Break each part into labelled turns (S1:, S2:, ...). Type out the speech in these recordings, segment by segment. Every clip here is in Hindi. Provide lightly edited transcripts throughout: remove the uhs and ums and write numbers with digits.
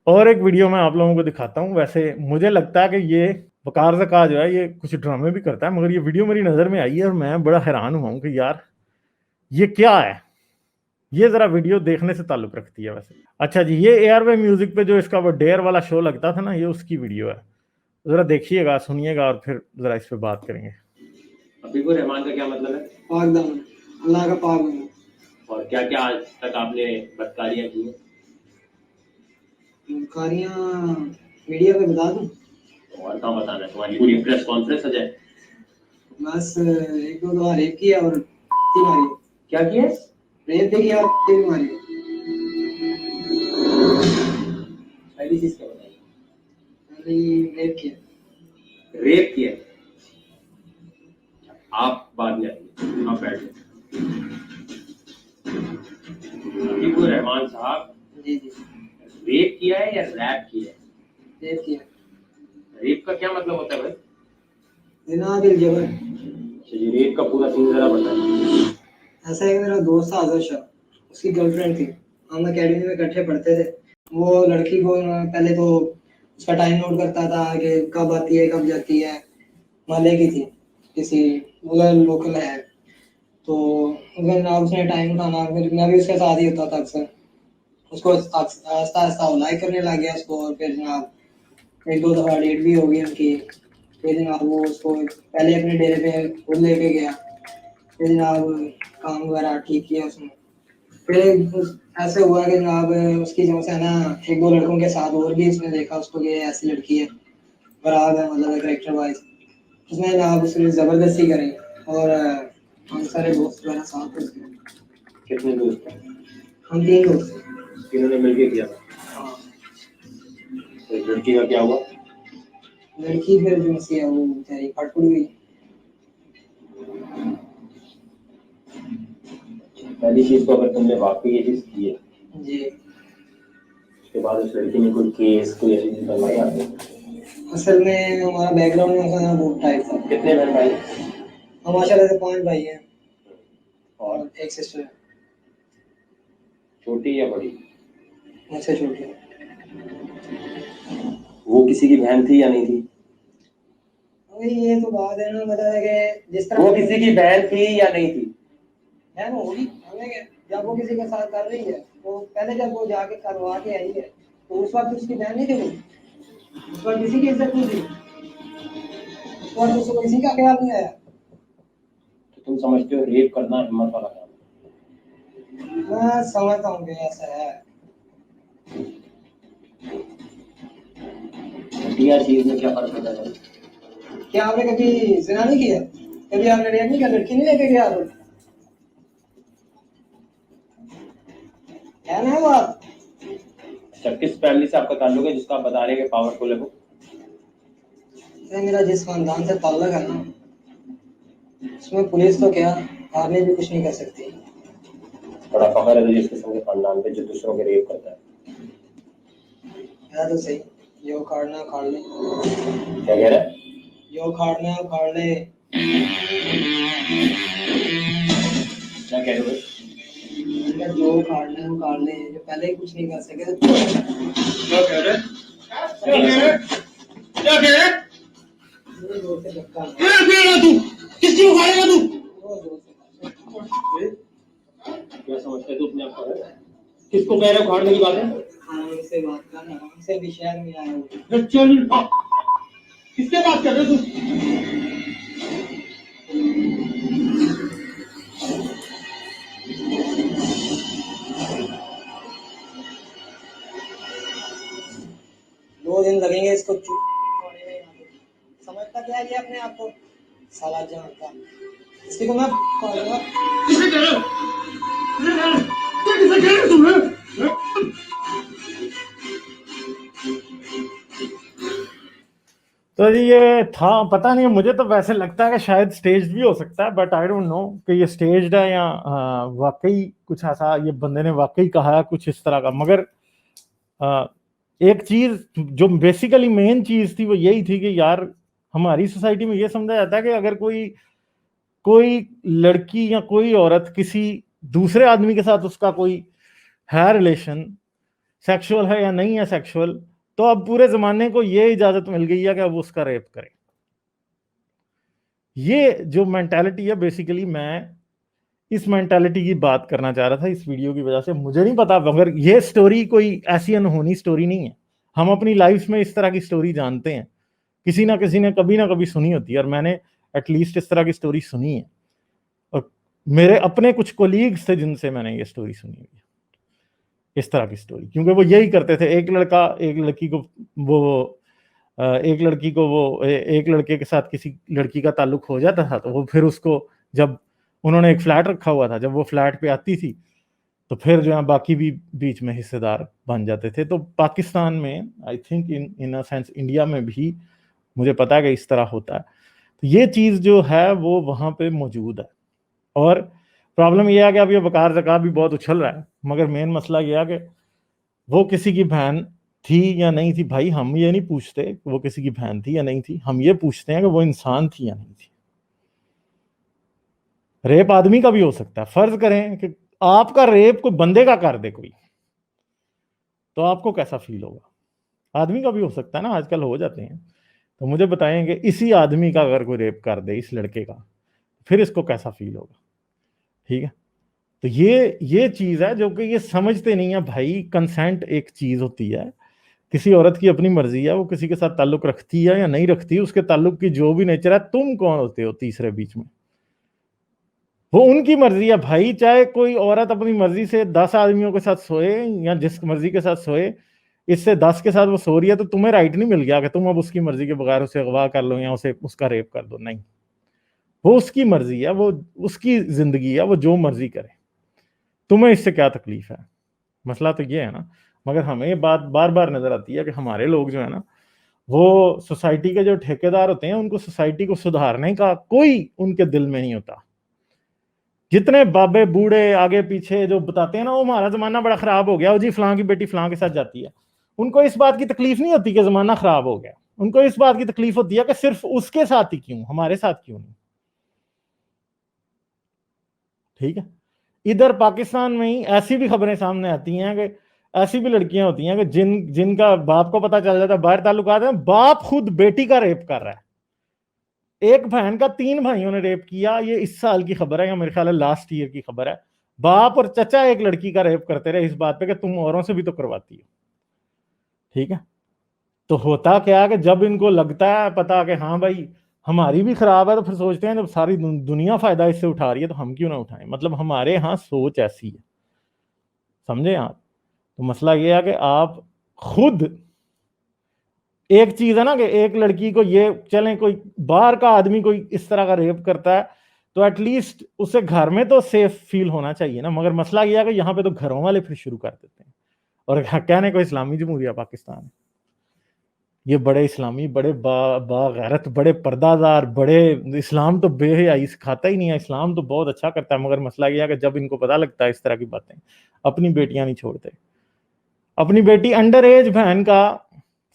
S1: और एक वीडियो मैं आप लोगों को दिखाता हूँ। वैसे मुझे लगता है कि ये वकार ज़का जो है ये कुछ ड्रामे भी करता है, मगर ये वीडियो मेरी नज़र में आई है और मैं बड़ा हैरान हुआ हूँ कि यार ये क्या है। ये ज़रा वीडियो देखने से ताल्लुक़ रखती है वैसे। अच्छा जी, ये एयरवे म्यूज़िक पे जो इसका वो डेयर वाला शो लगता था ना, ये उसकी वीडियो है। ज़रा देखिएगा, सुनिएगा और फिर ज़रा इस पे बात करेंगे।
S2: हबीबुर रहमान का क्या मतलब है?
S3: पाक दामन, अल्लाह का पाक दामन।
S2: और क्या क्या आज तक आपने बदकारियां की हैं?
S3: बदकारियां मीडिया पे बता दूं?
S2: और कहाँ बताना है? तुम्हारी पूरी प्रेस कॉन्फ्रेंस हो जाए।
S3: बस एक दो बार रेप किया और तीन मारी।
S2: क्या किया?
S3: रेप भी किया और तीन मारी।
S2: पहली चीज क्या बताई?
S3: पहली रेप किया।
S2: रेप किया। आप बाद में आइए, आप बैठ जाइए। हबीबुर रहमान साहब,
S3: जी जी,
S2: रेप किया है या रैप किया है?
S3: रेप किया।
S2: रेप का क्या मतलब होता है भाई?
S3: जिना बिल जबर।
S2: चलिए, रेप का पूरा सीन जरा बताइए।
S3: ऐसा है कि मेरा दोस्त था आदर्श, उसकी गर्लफ्रेंड थी, हम अकेडमी में इकट्ठे पढ़ते थे। वो लड़की को पहले तो उसका टाइम नोट करता था कि कब आती है कब जाती है। माले की थी, किसी उधर लोकल है, तो अगर ना उसने टाइम उठाना, फिर मैं भी उसके साथ ही होता था अक्सर। उसको आहिस्ता आहिस्ता लाइक करने लग गया उसको, और फिर जनाब एक दो दफ़ा डेट भी हो गई उनकी। फिर जनाब वो उसको पहले अपने डेरे पे खुद लेके गया, फिर जनाब काम वगैरह ठीक किया उसने। फिर ऐसे हुआ कि जनाब उसकी जो है ना, एक दो लड़कों के साथ और भी उसने देखा उसको कि ऐसी लड़की है, खराब है मतलब कैरेक्टर वाइज। उसने जनाब उसने ज़बरदस्ती करी और हम सारे दोस्त वगैरह साथ थे उसके।
S2: कितने दोस्त थे?
S3: हम तीन दोस्त थे।
S2: तीनों ने मिलके किया था?
S3: हाँ।
S2: तो इस लड़की का क्या हुआ?
S3: लड़की फिर जो सी है वो बेचारी फटफुट गई।
S2: पहली चीज तो अगर तुमने वाकई ये चीज की है
S3: जी,
S2: उसके बाद उस लड़की ने कोई केस कोई ऐसी चीज बनवाई आपने?
S3: असल में हमारा बैकग्राउंड में उसका बहुत टाइट था।
S2: कितने बहन भाई?
S3: हम माशाल्लाह से 5 भाई हैं
S2: और
S3: और एक सिस्टर है,
S2: छोटी या बड़ी?
S3: मुझसे छोटी।
S2: वो किसी की बहन थी या नहीं थी?
S3: अभी ये तो बात है ना, मतलब है कि जिस तरह
S2: वो किसी की बहन थी या नहीं थी?
S3: बहन होगी, हमें क्या, जब वो किसी के साथ कर रही है तो पहले जब वो जाके करवा के आई है तो उस वक्त उसकी बहन नहीं थी वो, उस वक्त किसी की इज्जत नहीं थी, उस वक्त उसको किसी का ख्याल नहीं आया।
S2: तो तुम समझते हो रेप करना हिम्मत वाला काम है?
S3: मैं समझता हूँ कि ऐसा है।
S2: घटिया चीज में क्या फर्क होता है?
S3: क्या आपने कभी जिना नहीं किया? कभी आपने रेप नहीं किया? लड़की नहीं लेके गया आप? है ना बात?
S2: अच्छा, किस फैमिली से आपका ताल्लुक है जिसका आप बता रहे हैं कि पावरफुल है वो?
S3: मेरा जिस खानदान से ताल्लुक है ना, उसमें पुलिस तो क्या, आर्मी भी कुछ नहीं कर सकती।
S2: बड़ा फखर है जिस किस्म के खानदान पे जो दूसरों के रेप करता है।
S3: है तो सही, जो उखाड़ना उखाड़ ले।
S2: क्या कह रहा है?
S3: जो उखाड़ना उखाड़ ले।
S2: क्या कह रहे हो?
S3: जो उखाड़ना उखाड़ ले, जो पहले ही कुछ नहीं कर सके।
S2: क्या कह रहे? क्या कह रहे?
S3: जोर से धक्का
S2: क्या कह रहा तू? किसकी उखाड़ेगा तू? क्या समझते तू अपने आप को? किसको कह रहे हो उखाड़ने की बातें?
S3: आराम से बात कर, आराम से भी शहर में आया हूँ।
S2: किससे बात कर रहे हो तू?
S3: दो दिन लगेंगे इसको चुप होने में। समझता क्या है ये अपने आप को? साला जानता इसी को मैं पालूंगा।
S2: किसे कह रहे हो? किसे कह रहे हो? किसे कह रहे हो तुम?
S1: तो जी ये था, पता नहीं, मुझे तो वैसे लगता है कि शायद स्टेज भी हो सकता है, बट आई डोंट नो कि ये स्टेज्ड है या वाकई कुछ ऐसा ये बंदे ने वाकई कहा है कुछ इस तरह का। मगर एक चीज जो बेसिकली मेन चीज थी वो यही थी कि यार हमारी सोसाइटी में ये समझा जाता है कि अगर कोई कोई लड़की या कोई औरत किसी दूसरे आदमी के साथ उसका कोई है रिलेशन, सेक्सुअल है या नहीं है सेक्सुअल, तो अब पूरे जमाने को ये इजाजत मिल गई है कि अब उसका रेप करे। ये जो मेंटालिटी है, बेसिकली मैं इस मेंटालिटी की बात करना चाह रहा था इस वीडियो की वजह से। मुझे नहीं पता, मगर ये स्टोरी कोई ऐसी अनहोनी स्टोरी नहीं है। हम अपनी लाइफ में इस तरह की स्टोरी जानते हैं, किसी ना किसी ने कभी ना कभी सुनी होती है, और मैंने एटलीस्ट इस तरह की स्टोरी सुनी है, और मेरे अपने कुछ कोलीग्स थे जिनसे मैंने ये स्टोरी सुनी हुई है, इस तरह की स्टोरी। क्योंकि वो यही करते थे, एक लड़का एक लड़की को वो एक लड़की को वो एक लड़के के साथ किसी लड़की का ताल्लुक हो जाता था, तो वो फिर उसको, जब उन्होंने एक फ्लैट रखा हुआ था, जब वो फ्लैट पे आती थी तो फिर जो है बाकी भी बीच में हिस्सेदार बन जाते थे। तो पाकिस्तान में, I think in a sense India में भी मुझे पता है कि इस तरह होता है। तो ये चीज़ जो है वो वहाँ पे मौजूद है। और प्रॉब्लम यह है कि अब ये वकार ज़का भी बहुत उछल रहा है, मगर मेन मसला यह है कि वो किसी की बहन थी या नहीं थी। भाई हम ये नहीं पूछते वो किसी की बहन थी या नहीं थी, हम ये पूछते हैं कि वो इंसान थी या नहीं थी। रेप आदमी का भी हो सकता है। फर्ज करें कि आपका रेप कोई बंदे का कर दे कोई, तो आपको कैसा फील होगा? आदमी का भी हो सकता है ना, आजकल हो जाते हैं। तो मुझे बताएंगे इसी आदमी का अगर कोई रेप कर दे, इस लड़के का, फिर इसको कैसा फील होगा? ठीक है, तो ये चीज है जो कि ये समझते नहीं है भाई। कंसेंट एक चीज होती है, किसी औरत की अपनी मर्जी है, वो किसी के साथ ताल्लुक रखती है या नहीं रखती, उसके ताल्लुक की जो भी नेचर है, तुम कौन होते हो तीसरे बीच में? वो उनकी मर्जी है भाई। चाहे कोई औरत अपनी मर्जी से 10 आदमियों के साथ सोए या जिस मर्जी के साथ सोए, इससे 10 के साथ वो सो रही है, तो तुम्हें राइट नहीं मिल गया कि तुम अब उसकी मर्जी के बगैर उसे अगवा कर लो या उसे उसका रेप कर दो। नहीं, वो उसकी मर्जी है, वो उसकी जिंदगी है, वो जो मर्जी करे, तुम्हें इससे क्या तकलीफ है? मसला तो ये है ना। मगर हमें ये बात बार बार नजर आती है कि हमारे लोग जो है ना, वो सोसाइटी के जो ठेकेदार होते हैं, उनको सोसाइटी को सुधारने का कोई उनके दिल में नहीं होता। जितने बाबे बूढ़े आगे पीछे जो बताते हैं ना, वो हमारा जमाना बड़ा खराब हो गया, वो जी फलां की बेटी फलां के साथ जाती है, उनको इस बात की तकलीफ नहीं होती कि जमाना खराब हो गया। उनको इस बात की तकलीफ होती है कि सिर्फ उसके साथ ही क्यों, हमारे साथ क्यों नहीं। ठीक है, इधर पाकिस्तान में ही ऐसी भी खबरें सामने आती हैं कि ऐसी भी लड़कियां होती हैं कि जिनका बाप को पता चल जाता है, बाहर ताल्लुकात है, बाप खुद बेटी का रेप कर रहा है। एक बहन का 3 भाइयों ने रेप किया, ये इस साल की खबर है या मेरे ख्याल है लास्ट ईयर की खबर है। बाप और चचा एक लड़की का रेप करते रहे इस बात पे कि तुम औरों से भी तो करवाती हो। ठीक है, तो होता क्या है कि जब इनको लगता है पता कि हाँ भाई हमारी भी खराब है, तो फिर सोचते हैं जब सारी दुनिया फायदा इससे उठा रही है तो हम क्यों ना उठाएं। मतलब हमारे यहाँ सोच ऐसी है, समझे आप? तो मसला ये है कि आप खुद, एक चीज है ना कि एक लड़की को ये चलें, कोई बाहर का आदमी कोई इस तरह का रेप करता है तो एटलीस्ट उसे घर में तो सेफ फील होना चाहिए ना। मगर मसला ये है कि यहाँ पे तो घरों वाले फिर शुरू कर देते हैं, और कहने को इस्लामी जमहूरिया पाकिस्तान है। ये बड़े इस्लामी, बड़े बागैरत, बड़े पर्दादार, बड़े, इस्लाम तो बेहयाई सिखाता ही नहीं है, इस्लाम तो बहुत अच्छा करता है। मगर मसला ये है कि जब इनको पता लगता है इस तरह की बातें, अपनी बेटियां नहीं छोड़ते। अपनी बेटी अंडर एज बहन का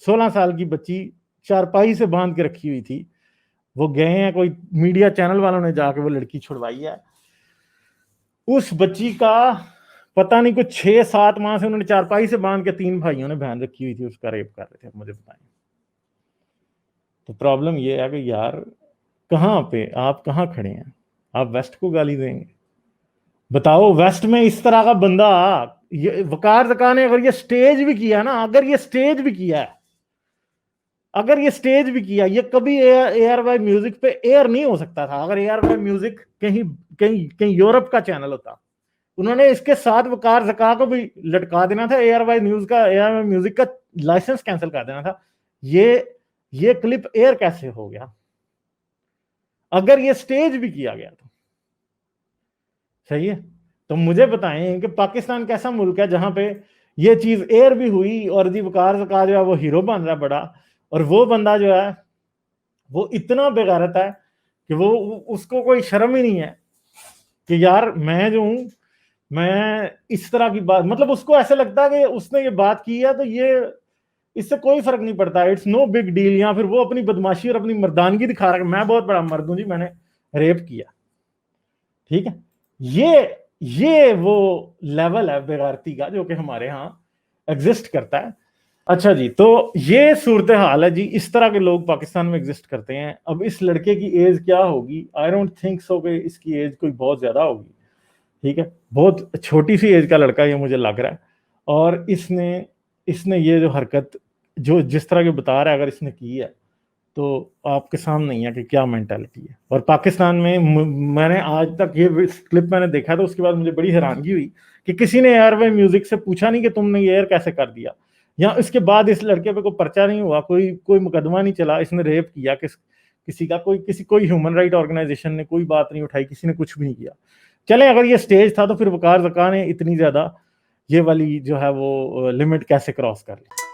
S1: 16 साल की बच्ची चारपाई से बांध के रखी हुई थी, वो गए हैं, कोई मीडिया चैनल वालों ने जाके वो लड़की छुड़वाई है। उस बच्ची का पता नहीं कुछ 6-7 माह से उन्होंने चारपाई से बांध के 3 भाइयों ने बहन रखी हुई थी, उसका रेप कर रहे थे। मुझे बताएं, तो प्रॉब्लम ये है कि यार कहाँ पे आप कहाँ खड़े हैं? आप वेस्ट को गाली देंगे? बताओ, वेस्ट में इस तरह का बंदा, ये वकार ज़का ने अगर ये स्टेज भी किया ना, अगर ये स्टेज भी किया है, अगर ये स्टेज भी किया, ये कभी एयर वाई म्यूजिक पे एयर नहीं हो सकता था। अगर एयर वाई म्यूजिक कहीं कहीं कहीं यूरोप का चैनल होता, उन्होंने इसके साथ वकार ज़का को भी लटका देना था, एयर वाई न्यूज का, एयर वाई म्यूजिक का लाइसेंस कैंसिल कर देना था। ये क्लिप एयर कैसे हो गया अगर ये स्टेज भी किया गया तो? सही है, तो मुझे बताएं कि पाकिस्तान कैसा मुल्क है जहां पे ये चीज एयर भी हुई और जी वकार ज़का जो है वो हीरो बन रहा है बड़ा, और वो बंदा जो है वो इतना बेगैरत है कि वो उसको कोई शर्म ही नहीं है कि यार मैं जो हूं, मैं इस तरह की बात, मतलब उसको ऐसे लगता है कि उसने ये बात की है तो ये इससे कोई फर्क नहीं पड़ता, इट्स नो बिग डील। या फिर वो अपनी बदमाशी और अपनी मर्दानगी दिखा रहा है, मैं बहुत बड़ा मर्द हूं जी, मैंने रेप किया। ठीक है, ये वो लेवल है बेगैरती का जो कि हमारे यहाँ एग्जिस्ट करता है। अच्छा जी, तो ये सूरत हाल है जी, इस तरह के लोग पाकिस्तान में एग्जिस्ट करते हैं। अब इस लड़के की एज क्या होगी, आई डोंट थिंक सो कि इसकी एज कोई बहुत ज्यादा होगी, ठीक है, बहुत छोटी सी एज का लड़का ये मुझे लग रहा है। और इसने ये जो हरकत जो जिस तरह के बता रहा है, अगर इसने की है तो आपके सामने ही है कि क्या मेंटालिटी है। और पाकिस्तान में मैंने आज तक ये क्लिप मैंने देखा था, उसके बाद मुझे बड़ी हैरानगी हुई कि किसी ने एयरवे म्यूजिक से पूछा नहीं कि तुमने ये एयर कैसे कर दिया, या इसके बाद इस लड़के पे कोई पर्चा नहीं हुआ, कोई मुकदमा नहीं चला, इसने रेप किया किसी का, कोई ह्यूमन राइट ऑर्गेनाइजेशन ने कोई बात नहीं उठाई, किसी ने कुछ भी नहीं किया। चले अगर ये स्टेज था तो फिर वकार ज़का ने इतनी ज्यादा ये वाली जो है वो लिमिट कैसे क्रॉस कर ली।